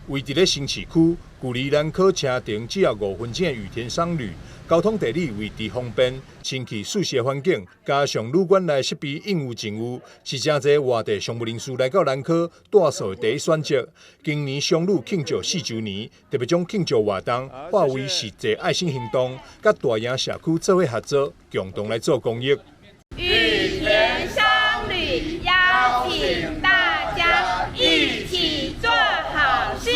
位伫咧新市区，距离兰科车程只要5分钟的羽田商旅，交通地理位置方便，新奇舒适环境，加上旅馆内设备应有尽有，是真侪外地商务人士来到兰科住宿的第一选择。今年商旅庆祝4周年，特别将庆祝活动化为实际爱心行动，甲大营社区做伙合作，共同来做公益。羽田商旅邀请大家一起做好事。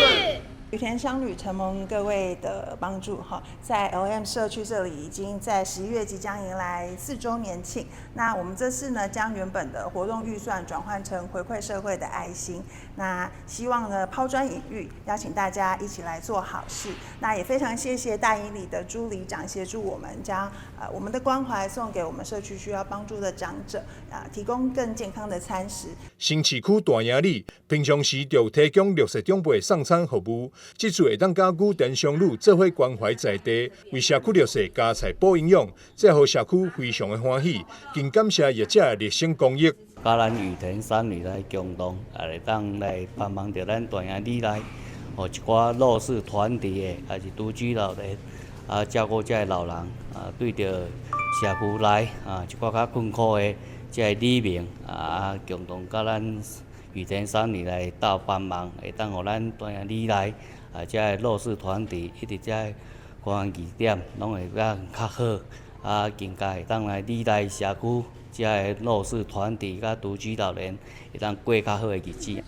羽田商旅承蒙各位的帮助，在 LM 社区这里已经在11月即将迎来4周年庆。那我们这次呢，将原本的活动预算转换成回馈社会的爱心。那希望呢抛砖引玉，邀请大家一起来做好事。那也非常谢谢大营里的朱里长协助我们将我们的关怀送给我们社区需要帮助的长者，提供更健康的餐食。新市区大营里平常时就提供绿色长辈送餐服务。这次会当甲羽田商旅做伙关怀在地，为社区绿色加菜补营养，这互社区非常的欢喜。更感谢业者的热心公益。甲咱羽田商旅来共同，来当来帮忙着咱大营里来，互一寡弱势团体的，还是独居老人，照顾这老人，对着社区内一寡较困苦的这里民，共同甲咱羽田商旅来斗帮忙，会当互咱大营里内。这弱势团体一直这公安据点，拢会较好，更加会当来里内社区这弱势团体甲独居老人会当过较好的日子。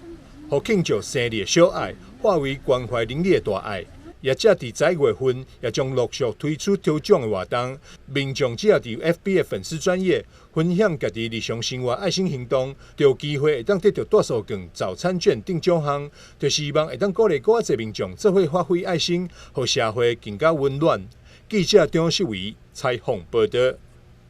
互庆祝生日的小爱化为关怀邻里的大爱。业者伫10月份也将陆续推出抽奖的活动，民众只要伫 FB 的粉丝专页分享家己日常生活爱心行动，就有机会会当得到住宿券、早餐券等奖项，就希望会当鼓励更侪民众做伙发挥爱心，互社会更加温暖。记者张世伟采访报道。